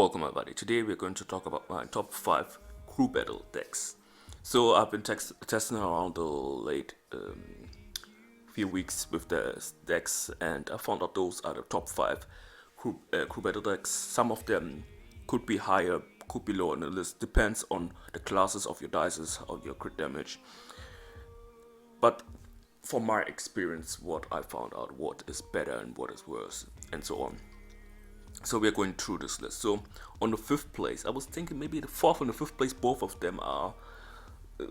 Welcome everybody. Today we're going to talk about my top 5 crew battle decks. So I've been testing around the late few weeks with the decks, and I found out those are the top 5 crew battle decks. Some of them could be higher, could be lower on the list, depends on the classes of your dices or your crit damage. But from my experience, what I found out, what is better and what is worse, and so on. So we are going through this list. So on the 5th place, I was thinking maybe the 4th and the 5th place, both of them are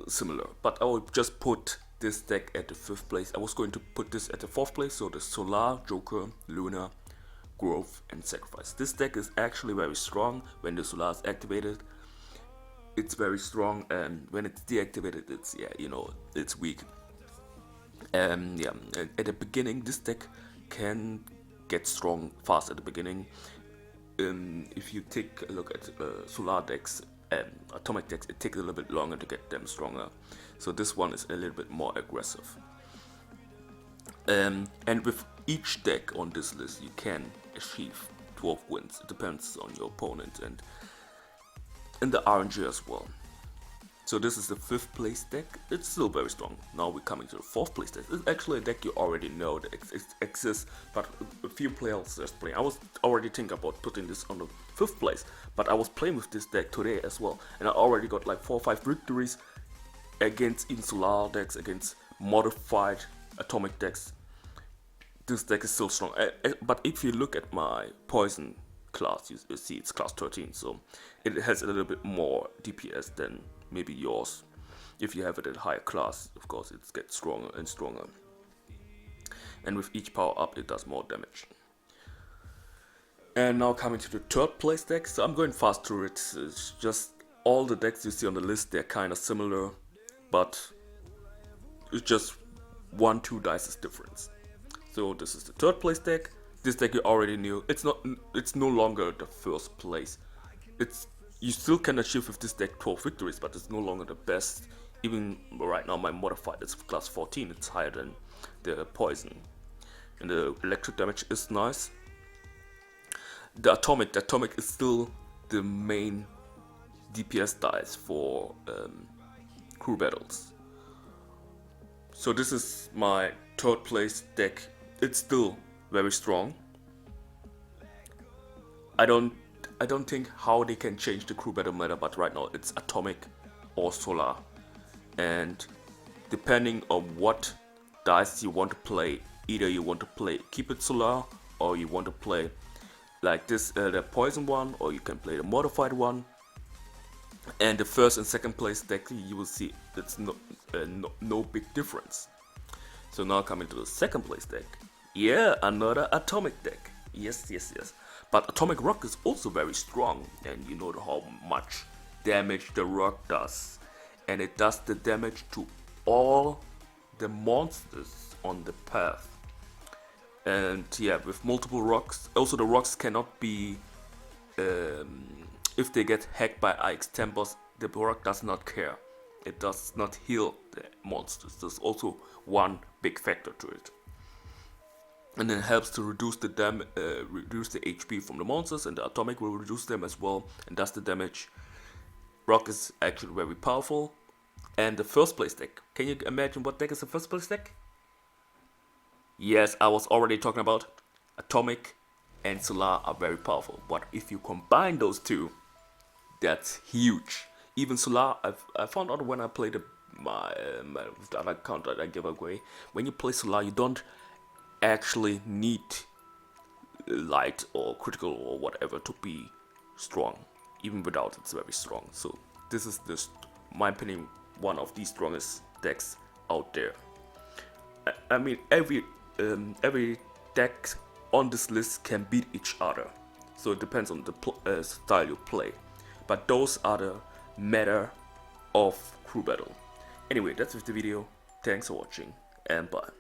similar. But I will just put this deck at the 5th place. I was going to put this at the 4th place. So the Solar, Joker, Luna, Growth, and Sacrifice. This deck is actually very strong when the Solar is activated. It's very strong, and when it's deactivated, it's it's weak. At the beginning, this deck can get strong fast at the beginning. If you take a look at Solar decks and Atomic decks, it takes a little bit longer to get them stronger. So this one is a little bit more aggressive. And with each deck on this list, you can achieve 12 wins. It depends on your opponent and the RNG as well. So this is the 5th place deck. It's still very strong. Now we're coming to the 4th place deck. It's actually a deck you already know that exists, but a few players just playing. I was already thinking about putting this on the 5th place, but I was playing with this deck today as well, and I already got like 4 or 5 victories against even Solar decks, against modified Atomic decks. This deck is still strong. But if you look at my Poison class, you see it's class 13, so it has a little bit more DPS than maybe yours. If you have it at higher class, of course it gets stronger and stronger, and with each power up it does more damage. And now coming to the 3rd place deck, so I'm going fast through it. It's just all the decks you see on the list, they're kind of similar, but it's just 1-2 dice difference. So this is the 3rd place deck. This deck you already knew. It's no longer the 1st place. You still can achieve with this deck 12 victories, but it's no longer the best. Even right now my modified is class 14, it's higher than the Poison. And the electric damage is nice. The atomic is still the main DPS dice for crew battles. So this is my 3rd place deck. It's still very strong. I don't think how they can change the crew battle meta, but right now it's Atomic or Solar, and depending on what dice you want to play, either you want to play keep it Solar, or you want to play like this the Poison one, or you can play the modified one. And the 1st and 2nd place deck, you will see it's no big difference. So now coming to the 2nd place deck, yeah, another Atomic deck. Yes. But Atomic Rock is also very strong, and you know how much damage the rock does. And it does the damage to all the monsters on the path. And yeah, with multiple rocks, also the rocks cannot be, if they get hacked by IX Tempers, the rock does not care. It does not heal the monsters. There's also one big factor to it. And then it helps to reduce the HP from the monsters, and the Atomic will reduce them as well and does the damage. Rock is actually very powerful. And the 1st place deck, can you imagine what deck is the 1st place deck? Yes, I was already talking about Atomic and Solar are very powerful, but if you combine those two, that's huge. Even Solar, I found out when I played my the other account that I gave away, when you play Solar, you don't actually need light or critical or whatever to be strong. Even without, it's very strong. So this is my opinion, one of the strongest decks out there. I mean, every deck on this list can beat each other, so it depends on the style you play. But those are the meta of crew battle. Anyway, that's with the video. Thanks for watching, and bye.